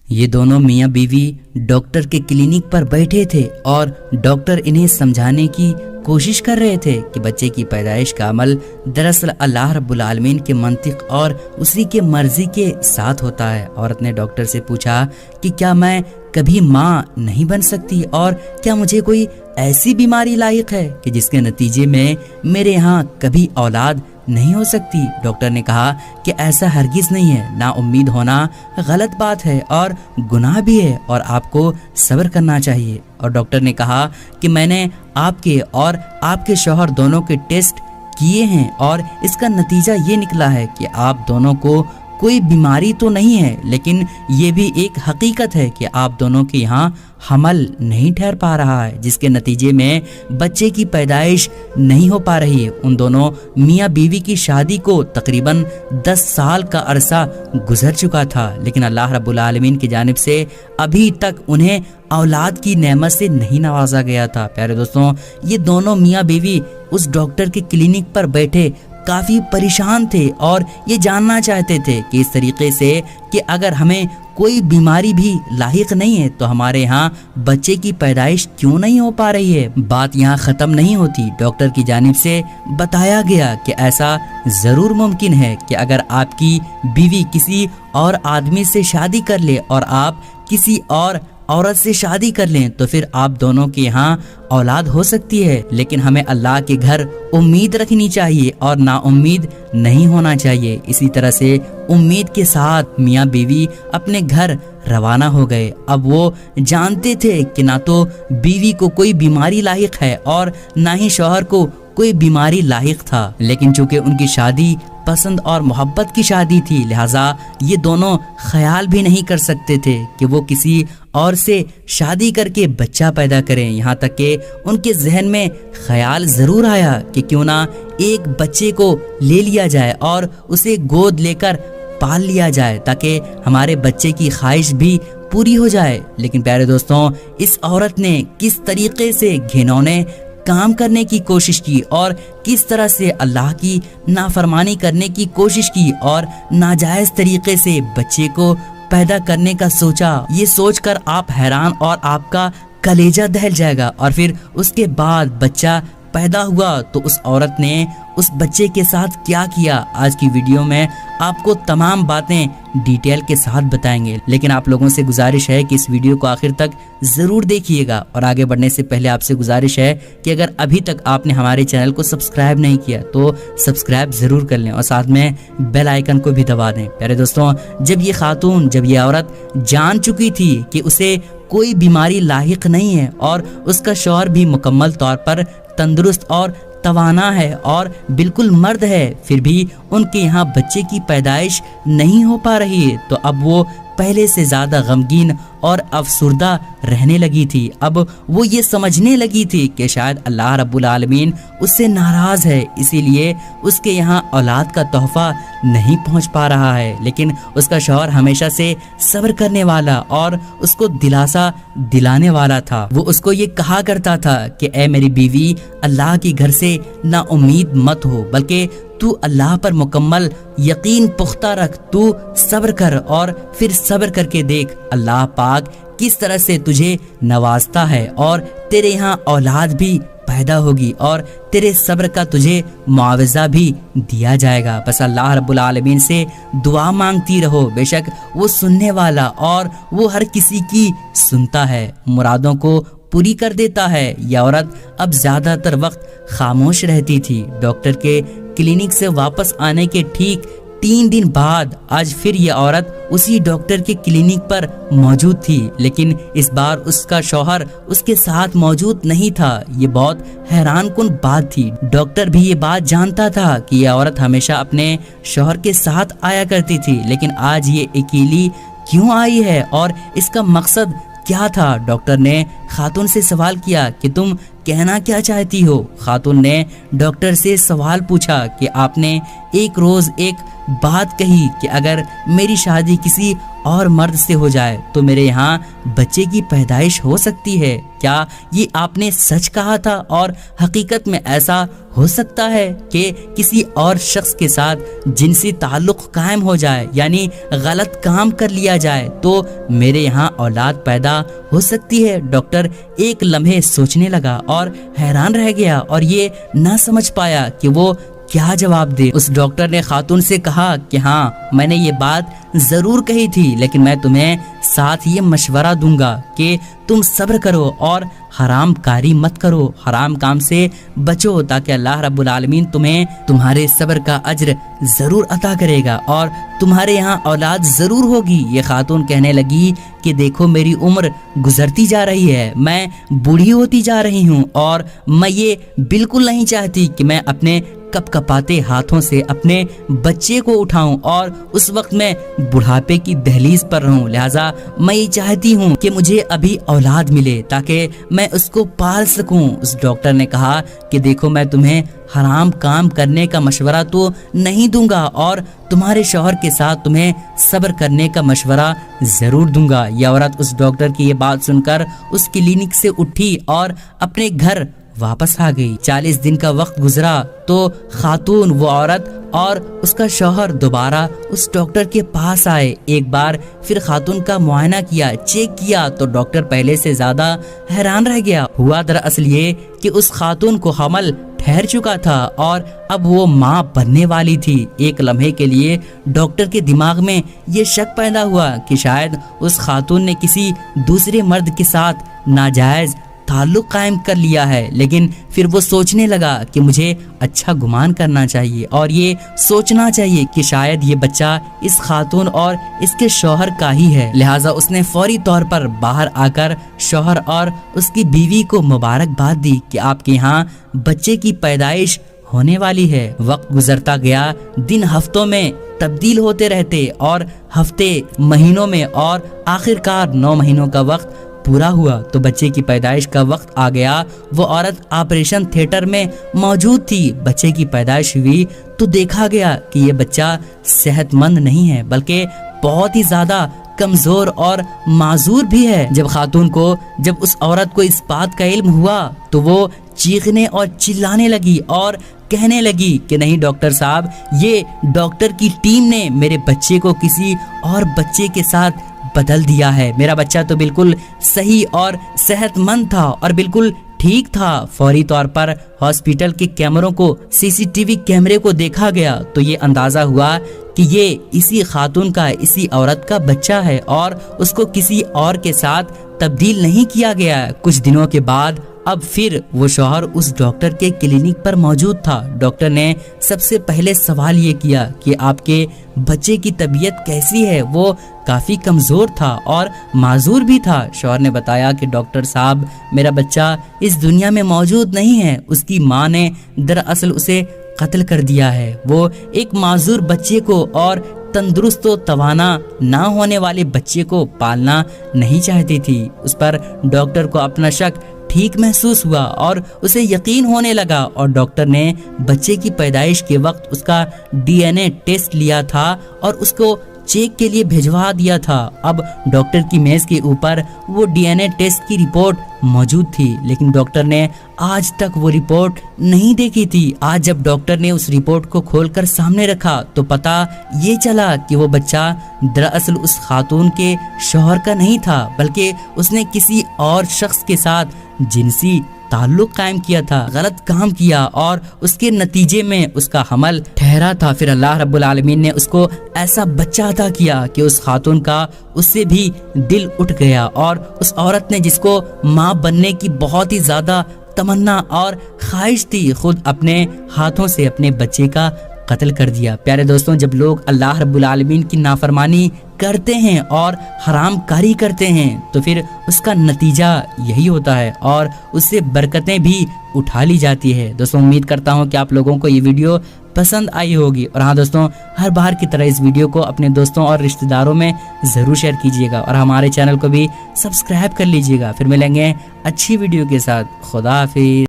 یہ دونوں میاں بیوی ڈاکٹر کے کلینک پر بیٹھے تھے اور ڈاکٹر انہیں سمجھانے کی کوشش کر رہے تھے کہ بچے کی پیدائش کا عمل دراصل اللہ رب العالمین کے منطق اور اسی کے مرضی کے ساتھ ہوتا ہے۔ عورت نے ڈاکٹر سے پوچھا کہ کیا میں کبھی ماں نہیں بن سکتی، اور کیا مجھے کوئی ایسی بیماری لاحق ہے کہ جس کے نتیجے میں میرے یہاں کبھی اولاد نہیں ہو سکتی؟ ڈاکٹر نے کہا کہ ایسا ہرگز نہیں ہے، نا امید ہونا غلط بات ہے اور گناہ بھی ہے، اور آپ کو صبر کرنا چاہیے۔ اور ڈاکٹر نے کہا کہ میں نے آپ کے اور آپ کے شوہر دونوں کے ٹیسٹ کیے ہیں اور اس کا نتیجہ یہ نکلا ہے کہ آپ دونوں کو کوئی بیماری تو نہیں ہے، لیکن یہ بھی ایک حقیقت ہے کہ آپ دونوں کے یہاں حمل نہیں ٹھہر پا رہا ہے، جس کے نتیجے میں بچے کی پیدائش نہیں ہو پا رہی ہے۔ ان دونوں میاں بیوی کی شادی کو تقریباً 10 سال کا عرصہ گزر چکا تھا، لیکن اللہ رب العالمین کی جانب سے ابھی تک انہیں اولاد کی نعمت سے نہیں نوازا گیا تھا۔ پیارے دوستوں، یہ دونوں میاں بیوی اس ڈاکٹر کے کلینک پر بیٹھے کافی پریشان تھے اور یہ جاننا چاہتے تھے کہ اس طریقے سے کہ اگر ہمیں کوئی بیماری بھی لاحق نہیں ہے تو ہمارے ہاں بچے کی پیدائش کیوں نہیں ہو پا رہی ہے۔ بات یہاں ختم نہیں ہوتی، ڈاکٹر کی جانب سے بتایا گیا کہ ایسا ضرور ممکن ہے کہ اگر آپ کی بیوی کسی اور آدمی سے شادی کر لے اور آپ کسی اور عورت سے شادی کر لیں تو پھر آپ دونوں کے یہاں اولاد ہو سکتی ہے، لیکن ہمیں اللہ کے گھر امید رکھنی چاہیے اور نا امید نہیں ہونا چاہیے۔ اسی طرح سے امید کے ساتھ میاں بیوی اپنے گھر روانہ ہو گئے۔ اب وہ جانتے تھے کہ نہ تو بیوی کو کوئی بیماری لاحق ہے اور نہ ہی شوہر کو کوئی بیماری لاحق تھا، لیکن چونکہ ان کی شادی پسند اور محبت کی شادی تھی، لہٰذا یہ دونوں خیال بھی نہیں کر سکتے تھے کہ وہ کسی اور سے شادی کر کے بچہ پیدا کریں۔ یہاں تک کہ ان کے ذہن میں خیال ضرور آیا کہ کیوں نہ ایک بچے کو لے لیا جائے اور اسے گود لے کر پال لیا جائے تاکہ ہمارے بچے کی خواہش بھی پوری ہو جائے۔ لیکن پیارے دوستوں، اس عورت نے کس طریقے سے گھنونے کام کرنے کی کوشش کی اور کس طرح سے اللہ کی نافرمانی کرنے کی کوشش کی اور ناجائز طریقے سے بچے کو پیدا کرنے کا سوچا۔ یہ سوچ کر آپ حیران اور آپ کا کلیجہ دہل جائے گا۔ اور پھر اس کے بعد بچہ پیدا ہوا تو اس عورت نے اس بچے کے ساتھ کیا کیا، آج کی ویڈیو میں آپ کو تمام باتیں ڈیٹیل کے ساتھ بتائیں گے، لیکن آپ لوگوں سے گزارش ہے کہ اس ویڈیو کو آخر تک ضرور دیکھیے گا۔ اور آگے بڑھنے سے پہلے آپ سے گزارش ہے کہ اگر ابھی تک آپ نے ہمارے چینل کو سبسکرائب نہیں کیا تو سبسکرائب ضرور کر لیں اور ساتھ میں بیل آئیکن کو بھی دبا دیں۔ پیارے دوستوں، جب یہ عورت جان چکی تھی کہ اسے کوئی بیماری لاحق نہیں ہے اور اس کا شوہر بھی مکمل طور پر تندرست اور توانا ہے اور بالکل مرد ہے، پھر بھی ان کے یہاں بچے کی پیدائش نہیں ہو پا رہی ہے، تو اب وہ پہلے سے زیادہ غمگین اور افسردہ رہنے لگی تھی۔ اب وہ یہ سمجھنے لگی تھی کہ شاید اللہ رب العالمین اس سے ناراض ہے، اسی لیے اس کے یہاں اولاد کا تحفہ نہیں پہنچ پا رہا ہے۔ لیکن اس کا شوہر ہمیشہ سے صبر کرنے والا اور اس کو دلاسا دلانے والا تھا۔ وہ اس کو یہ کہا کرتا تھا کہ اے میری بیوی، اللہ کے گھر سے نا امید مت ہو، بلکہ تو اللہ پر مکمل یقین پختہ رکھ، تو صبر کر اور پھر صبر کر کے دیکھ اللہ پاک کس طرح سے تجھے نوازتا ہے اور تیرے یہاں اولاد بھی پیدا ہوگی اور تیرے صبر کا تجھے معاوضہ بھی دیا جائے گا۔ بس اللہ رب العالمین سے دعا مانگتی رہو، بے شک وہ سننے والا اور وہ ہر کسی کی سنتا ہے، مرادوں کو پوری کر دیتا ہے۔ یہ عورت اب زیادہ تر وقت خاموش رہتی تھی۔ ڈاکٹر کے کلینک سے واپس آنے کے ٹھیک 3 دن بعد آج پھر یہ عورت اسی ڈاکٹر کے کلینک پر موجود تھی، لیکن اس بار اس کا شوہر اس کے ساتھ موجود نہیں تھا۔ یہ بہت حیران کن بات تھی۔ ڈاکٹر بھی یہ بات جانتا تھا کہ یہ عورت ہمیشہ اپنے شوہر کے ساتھ آیا کرتی تھی، لیکن آج یہ اکیلی کیوں آئی ہے اور اس کا مقصد کیا تھا؟ ڈاکٹر نے خاتون سے سوال کیا کہ تم کہنا کیا چاہتی ہو؟ خاتون نے ڈاکٹر سے سوال پوچھا کہ آپ نے ایک روز ایک بات کہی کہ اگر میری شادی کسی اور مرد سے ہو جائے تو میرے یہاں بچے کی پیدائش ہو سکتی ہے؟ کیا یہ آپ نے سچ کہا تھا اور حقیقت میں ایسا ہو سکتا ہے کہ کسی اور شخص کے ساتھ جنسی تعلق قائم ہو جائے، یعنی غلط کام کر لیا جائے تو میرے یہاں اولاد پیدا ہو سکتی ہے؟ ڈاکٹر ایک لمحے سوچنے لگا اور حیران رہ گیا اور یہ نہ سمجھ پایا کہ وہ کیا جواب دے۔ اس ڈاکٹر نے خاتون سے کہا کہ ہاں، میں نے یہ بات ضرور کہی تھی، لیکن میں تمہیں ساتھ یہ مشورہ دوں گا کہ تم صبر کرو اور حرام کاری مت کرو، حرام کام سے بچو، تاکہ اللہ رب العالمین تمہیں تمہارے صبر کا اجر ضرور عطا کرے گا اور تمہارے یہاں اولاد ضرور ہوگی۔ یہ خاتون کہنے لگی کہ دیکھو، میری عمر گزرتی جا رہی ہے، میں بوڑھی ہوتی جا رہی ہوں اور میں یہ بالکل نہیں چاہتی کہ میں اپنے کپ کپاتے ہاتھوں سے اپنے بچے کو اٹھاؤں اور اس وقت میں بڑھاپے کی دہلیز پر رہوں، لہٰذا میں یہ چاہتی ہوں کہ مجھے ابھی اولاد ملے تاکہ میں اس کو پال سکوں۔ اس ڈاکٹر نے کہا کہ دیکھو، میں تمہیں حرام کام کرنے کا مشورہ تو نہیں دوں گا اور تمہارے شوہر کے ساتھ تمہیں صبر کرنے کا مشورہ ضرور دوں گا۔ یہ عورت اس ڈاکٹر کی یہ بات سن کر اس کلینک سے اٹھی اور اپنے گھر واپس آ گئی۔ 40 دن کا وقت گزرا تو خاتون، وہ عورت اور اس کا شوہر دوبارہ اس ڈاکٹر کے پاس آئے۔ ایک بار پھر خاتون کا معائنہ کیا، چیک کیا تو ڈاکٹر پہلے سے زیادہ حیران رہ گیا۔ ہوا دراصل یہ کہ اس خاتون کو حمل ٹھہر چکا تھا اور اب وہ ماں بننے والی تھی۔ ایک لمحے کے لیے ڈاکٹر کے دماغ میں یہ شک پیدا ہوا کہ شاید اس خاتون نے کسی دوسرے مرد کے ساتھ ناجائز تعلق قائم کر لیا ہے، لیکن پھر وہ سوچنے لگا کہ مجھے اچھا گمان کرنا چاہیے اور یہ سوچنا چاہیے کہ شاید یہ بچہ اس خاتون اور اس کے شوہر کا ہی ہے۔ لہٰذا اس نے فوری طور پر باہر آ کر شوہر اور اس کی بیوی کو مبارکباد دی کہ آپ کے یہاں بچے کی پیدائش ہونے والی ہے۔ وقت گزرتا گیا، دن ہفتوں میں تبدیل ہوتے رہتے اور ہفتے مہینوں میں، اور آخرکار 9 مہینوں کا وقت پورا ہوا تو بچے کی پیدائش کا وقت آ گیا۔ وہ عورت آپریشن تھیٹر میں موجود تھی۔ بچے کی پیدائش ہوئی تو دیکھا گیا کہ یہ بچہ صحت مند نہیں ہے، بلکہ بہت ہی زیادہ کمزور اور معذور بھی ہے۔ جب اس عورت کو اس بات کا علم ہوا تو وہ چیخنے اور چلانے لگی اور کہنے لگی کہ نہیں ڈاکٹر صاحب، یہ ڈاکٹر کی ٹیم نے میرے بچے کو کسی اور بچے کے ساتھ بدل دیا ہے۔ میرا بچہ تو بالکل صحیح اور صحت مند تھا اور بالکل ٹھیک تھا۔ فوری طور پر ہاسپٹل کے کیمروں کو، CCTV کیمرے کو دیکھا گیا تو یہ اندازہ ہوا کہ یہ اسی خاتون کا، اسی عورت کا بچہ ہے اور اس کو کسی اور کے ساتھ تبدیل نہیں کیا گیا ہے۔ کچھ دنوں کے بعد اب پھر وہ شوہر اس ڈاکٹر کے کلینک پر موجود تھا۔ ڈاکٹر نے سب سے پہلے سوال یہ کیا کہ آپ کے بچے کی طبیعت کیسی ہے؟ وہ کافی کمزور تھا اور معذور بھی تھا۔ شوہر نے بتایا کہ ڈاکٹر صاحب، میرا بچہ اس دنیا میں موجود نہیں ہے، اس کی ماں نے دراصل اسے قتل کر دیا ہے۔ وہ ایک معذور بچے کو اور تندرست و توانا نہ ہونے والے بچے کو پالنا نہیں چاہتی تھی۔ اس پر ڈاکٹر کو اپنا شک ٹھیک محسوس ہوا اور اسے یقین ہونے لگا، اور ڈاکٹر نے بچے کی پیدائش کے وقت اس کا DNA ٹیسٹ لیا تھا اور اس کو چیک کے لیے بھیجوا دیا تھا۔ اب ڈاکٹر کی میز کے اوپر وہ DNA ٹیسٹ کی رپورٹ موجود تھی، لیکن ڈاکٹر نے آج تک وہ رپورٹ نہیں دیکھی تھی۔ آج جب ڈاکٹر نے اس رپورٹ کو کھول کر سامنے رکھا تو پتہ یہ چلا کہ وہ بچہ دراصل اس خاتون کے شوہر کا نہیں تھا، بلکہ اس نے کسی اور شخص کے ساتھ جنسی تعلق قائم کیا تھا، غلط کام کیا اور اس کے نتیجے میں اس کا حمل ٹھہرا تھا۔ پھر اللہ رب العالمین نے اس کو ایسا بچہ عطا کیا کہ اس خاتون کا اس سے بھی دل اٹھ گیا، اور اس عورت نے جس کو ماں بننے کی بہت ہی زیادہ تمنا اور خواہش تھی، خود اپنے ہاتھوں سے اپنے بچے کا قتل کر دیا۔ پیارے دوستوں، جب لوگ اللہ رب العالمین کی نافرمانی کرتے ہیں اور حرام کاری کرتے ہیں تو پھر اس کا نتیجہ یہی ہوتا ہے اور اس سے برکتیں بھی اٹھا لی جاتی ہے۔ دوستوں، امید کرتا ہوں کہ آپ لوگوں کو یہ ویڈیو پسند آئی ہوگی، اور ہاں دوستوں، ہر بار کی طرح اس ویڈیو کو اپنے دوستوں اور رشتہ داروں میں ضرور شیئر کیجیے گا، اور ہمارے چینل کو بھی سبسکرائب کر لیجیے گا۔ پھر ملیں گے اچھی ویڈیو کے ساتھ۔ خدا حافظ۔